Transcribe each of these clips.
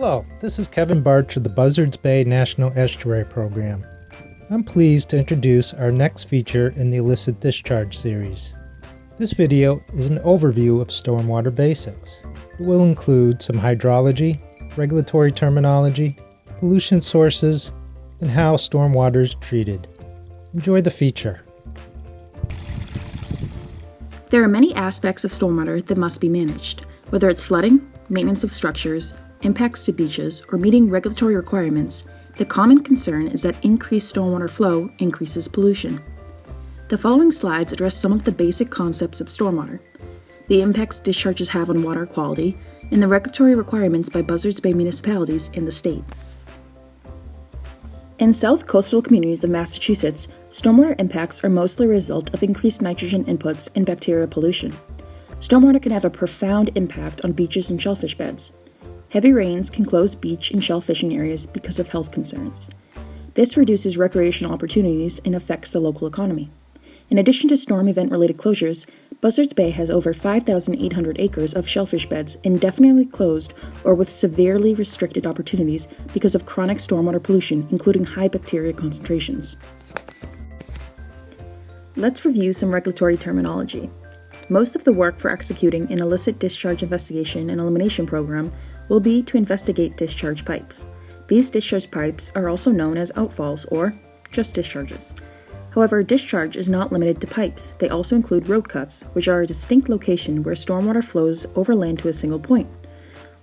Hello, this is Kevin Barch of the Buzzards Bay National Estuary Program. I'm pleased to introduce our next feature in the Illicit Discharge series. This video is an overview of stormwater basics. It will include some hydrology, regulatory terminology, pollution sources, and how stormwater is treated. Enjoy the feature. There are many aspects of stormwater that must be managed, whether it's flooding, maintenance of structures, impacts to beaches, or meeting regulatory requirements. The common concern is that increased stormwater flow increases pollution. The following slides address some of the basic concepts of stormwater, the impacts discharges have on water quality, and the regulatory requirements by Buzzards Bay municipalities in the state. In south coastal communities of Massachusetts, stormwater impacts are mostly a result of increased nitrogen inputs and bacterial pollution. Stormwater can have a profound impact on beaches and shellfish beds. Heavy rains can close beach and shell fishing areas because of health concerns. This reduces recreational opportunities and affects the local economy. In addition to storm event-related closures, Buzzards Bay has over 5,800 acres of shellfish beds indefinitely closed or with severely restricted opportunities because of chronic stormwater pollution, including high bacteria concentrations. Let's review some regulatory terminology. Most of the work for executing an illicit discharge investigation and elimination program will be to investigate discharge pipes. These discharge pipes are also known as outfalls or just discharges. However, discharge is not limited to pipes. They also include road cuts, which are a distinct location where stormwater flows over land to a single point.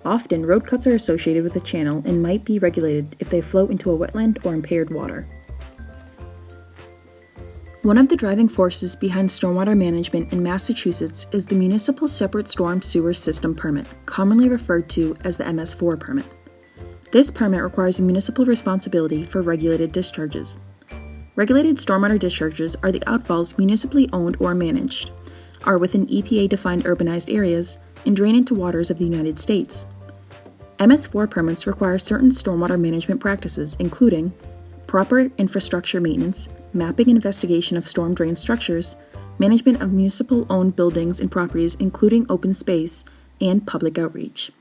Often, road cuts are associated with a channel and might be regulated if they flow into a wetland or impaired water. One of the driving forces behind stormwater management in Massachusetts is the Municipal Separate Storm Sewer System Permit, commonly referred to as the MS4 permit. This permit requires a municipal responsibility for regulated discharges. Regulated stormwater discharges are the outfalls municipally owned or managed, are within EPA-defined urbanized areas, and drain into waters of the United States. MS4 permits require certain stormwater management practices, including proper infrastructure maintenance, mapping and investigation of storm drain structures, management of municipal-owned buildings and properties including open space, and public outreach.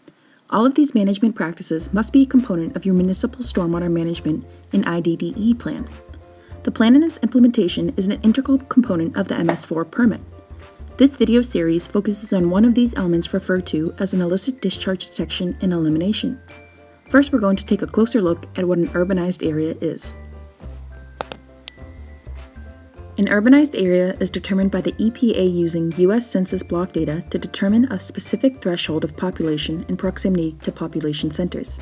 All of these management practices must be a component of your municipal stormwater management and IDDE plan. The plan and its implementation is an integral component of the MS4 permit. This video series focuses on one of these elements referred to as an illicit discharge detection and elimination. First, we're going to take a closer look at what an urbanized area is. An urbanized area is determined by the EPA using U.S. Census block data to determine a specific threshold of population and proximity to population centers.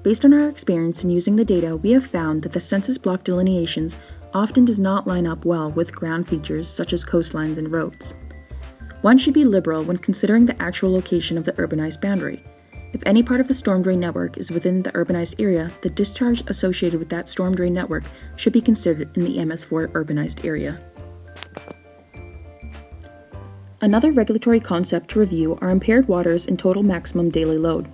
Based on our experience in using the data, we have found that the census block delineations often does not line up well with ground features such as coastlines and roads. One should be liberal when considering the actual location of the urbanized boundary. If any part of the storm drain network is within the urbanized area, the discharge associated with that storm drain network should be considered in the MS4 urbanized area. Another regulatory concept to review are impaired waters and total maximum daily load.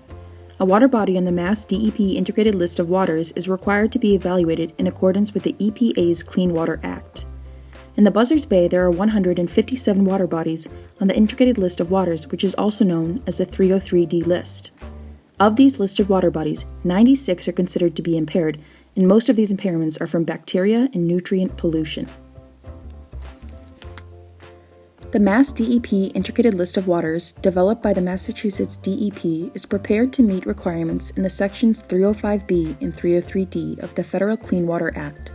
A water body on the Mass DEP Integrated List of Waters is required to be evaluated in accordance with the EPA's Clean Water Act. In the Buzzards Bay, there are 157 water bodies on the Integrated List of Waters, which is also known as the 303D list. Of these listed water bodies, 96 are considered to be impaired, and most of these impairments are from bacteria and nutrient pollution. The Mass DEP Integrated List of Waters, developed by the Massachusetts DEP, is prepared to meet requirements in the sections 305B and 303D of the Federal Clean Water Act.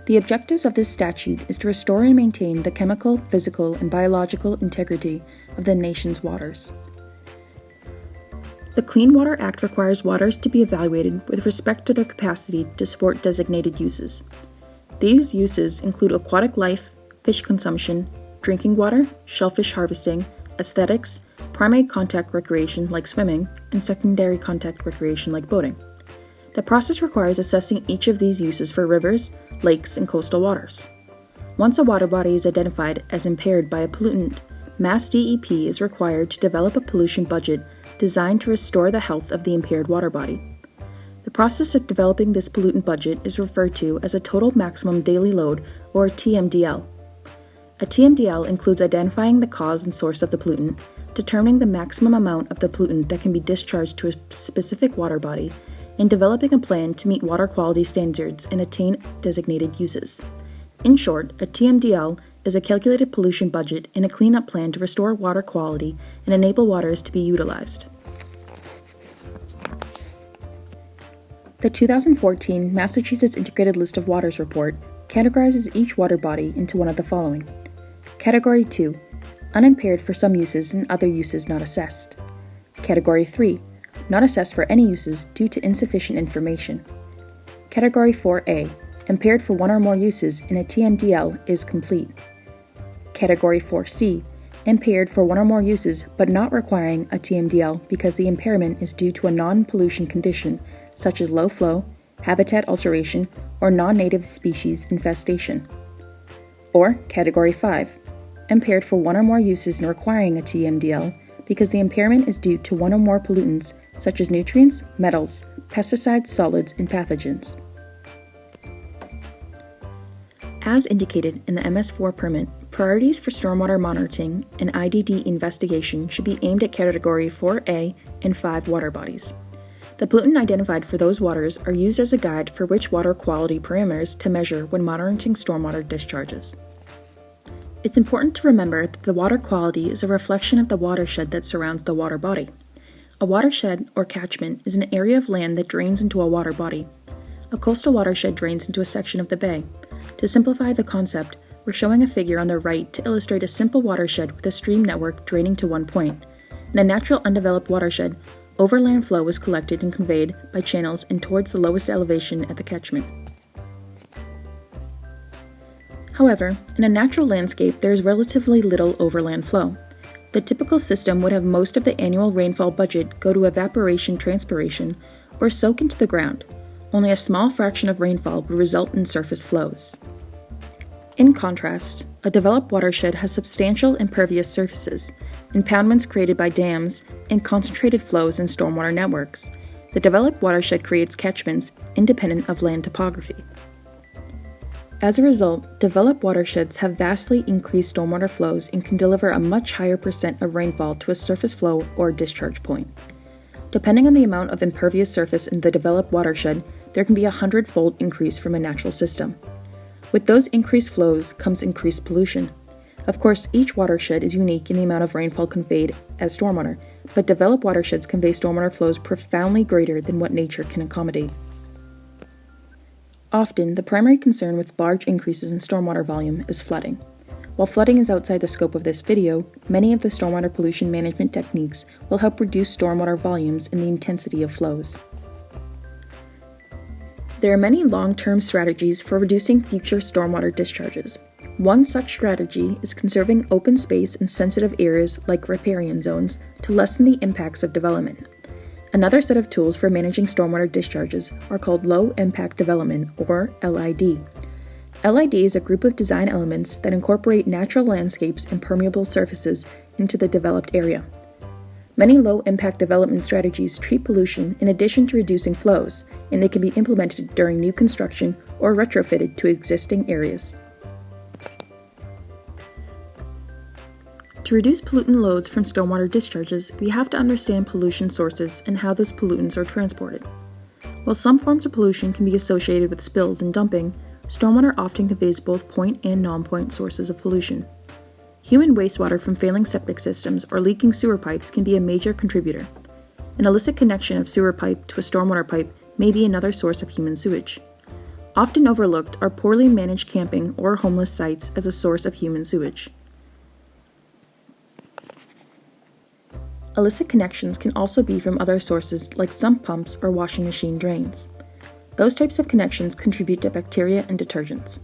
The objectives of this statute is to restore and maintain the chemical, physical, and biological integrity of the nation's waters. The Clean Water Act requires waters to be evaluated with respect to their capacity to support designated uses. These uses include aquatic life, fish consumption, drinking water, shellfish harvesting, aesthetics, primary contact recreation like swimming, and secondary contact recreation like boating. The process requires assessing each of these uses for rivers, lakes, and coastal waters. Once a water body is identified as impaired by a pollutant, Mass DEP is required to develop a pollution budget designed to restore the health of the impaired water body. The process of developing this pollutant budget is referred to as a total maximum daily load, or TMDL. A TMDL includes identifying the cause and source of the pollutant, determining the maximum amount of the pollutant that can be discharged to a specific water body, and developing a plan to meet water quality standards and attain designated uses. In short, a TMDL is a calculated pollution budget and a cleanup plan to restore water quality and enable waters to be utilized. The 2014 Massachusetts Integrated List of Waters report categorizes each water body into one of the following. Category 2, unimpaired for some uses and other uses not assessed. Category 3, not assessed for any uses due to insufficient information. Category 4A, impaired for one or more uses and a TMDL is complete. Category 4C, impaired for one or more uses but not requiring a TMDL because the impairment is due to a non-pollution condition such as low flow, habitat alteration, or non-native species infestation. Or Category 5, impaired for one or more uses and requiring a TMDL because the impairment is due to one or more pollutants such as nutrients, metals, pesticides, solids, and pathogens. As indicated in the MS4 permit, priorities for stormwater monitoring and IDD investigation should be aimed at Category 4A and 5 water bodies. The pollutant identified for those waters are used as a guide for which water quality parameters to measure when monitoring stormwater discharges. It's important to remember that the water quality is a reflection of the watershed that surrounds the water body. A watershed or catchment is an area of land that drains into a water body. A coastal watershed drains into a section of the bay. To simplify the concept, we're showing a figure on the right to illustrate a simple watershed with a stream network draining to one point. In a natural undeveloped watershed, overland flow is collected and conveyed by channels and towards the lowest elevation at the catchment. However, in a natural landscape, there is relatively little overland flow. The typical system would have most of the annual rainfall budget go to evaporation transpiration or soak into the ground. Only a small fraction of rainfall would result in surface flows. In contrast, a developed watershed has substantial impervious surfaces, impoundments created by dams, and concentrated flows in stormwater networks. The developed watershed creates catchments independent of land topography. As a result, developed watersheds have vastly increased stormwater flows and can deliver a much higher percent of rainfall to a surface flow or discharge point. Depending on the amount of impervious surface in the developed watershed, there can be a 100-fold increase from a natural system. With those increased flows comes increased pollution. Of course, each watershed is unique in the amount of rainfall conveyed as stormwater, but developed watersheds convey stormwater flows profoundly greater than what nature can accommodate. Often, the primary concern with large increases in stormwater volume is flooding. While flooding is outside the scope of this video, many of the stormwater pollution management techniques will help reduce stormwater volumes and the intensity of flows. There are many long-term strategies for reducing future stormwater discharges. One such strategy is conserving open space in sensitive areas like riparian zones to lessen the impacts of development. Another set of tools for managing stormwater discharges are called Low Impact Development, or LID. LID is a group of design elements that incorporate natural landscapes and permeable surfaces into the developed area. Many low-impact development strategies treat pollution in addition to reducing flows, and they can be implemented during new construction or retrofitted to existing areas. To reduce pollutant loads from stormwater discharges, we have to understand pollution sources and how those pollutants are transported. While some forms of pollution can be associated with spills and dumping, stormwater often conveys both point and non-point sources of pollution. Human wastewater from failing septic systems or leaking sewer pipes can be a major contributor. An illicit connection of sewer pipe to a stormwater pipe may be another source of human sewage. Often overlooked are poorly managed camping or homeless sites as a source of human sewage. Illicit connections can also be from other sources like sump pumps or washing machine drains. Those types of connections contribute to bacteria and detergents.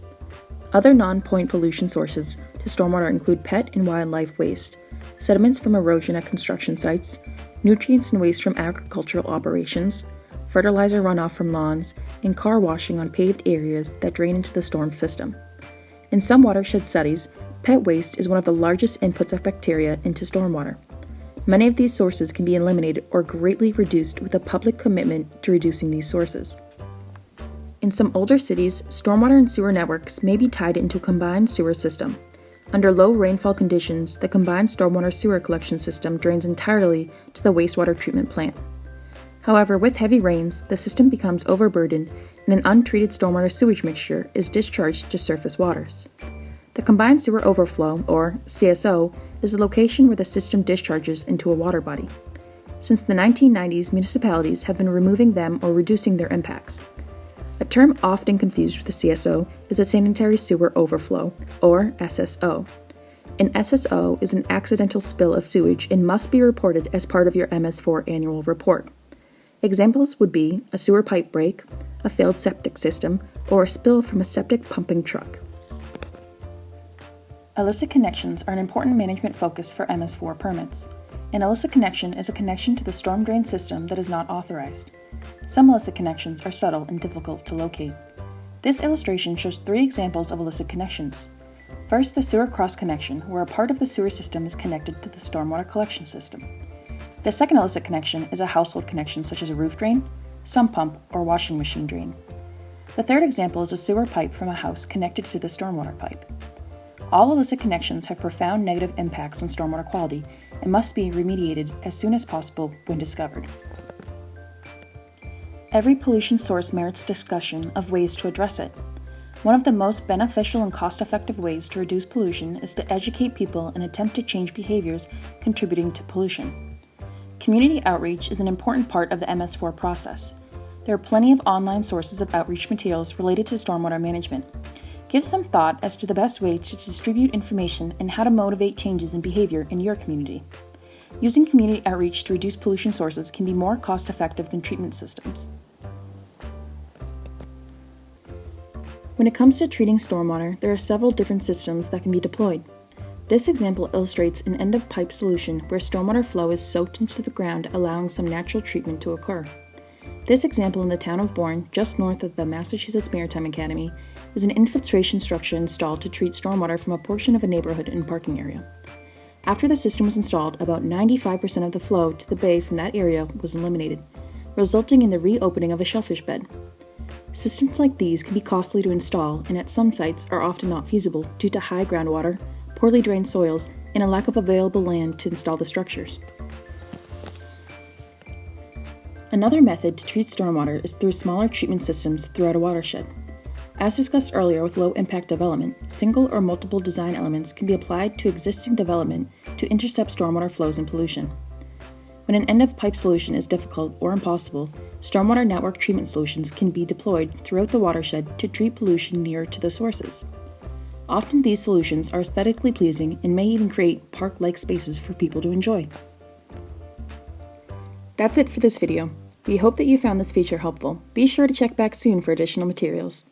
Other non-point pollution sources to stormwater include pet and wildlife waste, sediments from erosion at construction sites, nutrients and waste from agricultural operations, fertilizer runoff from lawns, and car washing on paved areas that drain into the storm system. In some watershed studies, pet waste is one of the largest inputs of bacteria into stormwater. Many of these sources can be eliminated or greatly reduced with a public commitment to reducing these sources. In some older cities, stormwater and sewer networks may be tied into a combined sewer system. Under low rainfall conditions, the combined stormwater sewer collection system drains entirely to the wastewater treatment plant. However, with heavy rains, the system becomes overburdened and an untreated stormwater sewage mixture is discharged to surface waters. The combined sewer overflow, or CSO, is the location where the system discharges into a water body. Since the 1990s, municipalities have been removing them or reducing their impacts. A term often confused with the CSO is a sanitary sewer overflow, or SSO. An SSO is an accidental spill of sewage and must be reported as part of your MS4 annual report. Examples would be a sewer pipe break, a failed septic system, or a spill from a septic pumping truck. Illicit connections are an important management focus for MS4 permits. An illicit connection is a connection to the storm drain system that is not authorized. Some illicit connections are subtle and difficult to locate. This illustration shows 3 examples of illicit connections. First, the sewer cross connection, where a part of the sewer system is connected to the stormwater collection system. The second illicit connection is a household connection such as a roof drain, sump pump, or washing machine drain. The third example is a sewer pipe from a house connected to the stormwater pipe. All illicit connections have profound negative impacts on stormwater quality and must be remediated as soon as possible when discovered. Every pollution source merits discussion of ways to address it. One of the most beneficial and cost-effective ways to reduce pollution is to educate people and attempt to change behaviors contributing to pollution. Community outreach is an important part of the MS4 process. There are plenty of online sources of outreach materials related to stormwater management. Give some thought as to the best way to distribute information and how to motivate changes in behavior in your community. Using community outreach to reduce pollution sources can be more cost-effective than treatment systems. When it comes to treating stormwater, there are several different systems that can be deployed. This example illustrates an end-of-pipe solution where stormwater flow is soaked into the ground, allowing some natural treatment to occur. This example in the town of Bourne, just north of the Massachusetts Maritime Academy, is an infiltration structure installed to treat stormwater from a portion of a neighborhood and parking area. After the system was installed, about 95% of the flow to the bay from that area was eliminated, resulting in the reopening of a shellfish bed. Systems like these can be costly to install and at some sites are often not feasible due to high groundwater, poorly drained soils, and a lack of available land to install the structures. Another method to treat stormwater is through smaller treatment systems throughout a watershed. As discussed earlier with low-impact development, single or multiple design elements can be applied to existing development to intercept stormwater flows and pollution. When an end-of-pipe solution is difficult or impossible, stormwater network treatment solutions can be deployed throughout the watershed to treat pollution near to the sources. Often these solutions are aesthetically pleasing and may even create park-like spaces for people to enjoy. That's it for this video. We hope that you found this feature helpful. Be sure to check back soon for additional materials.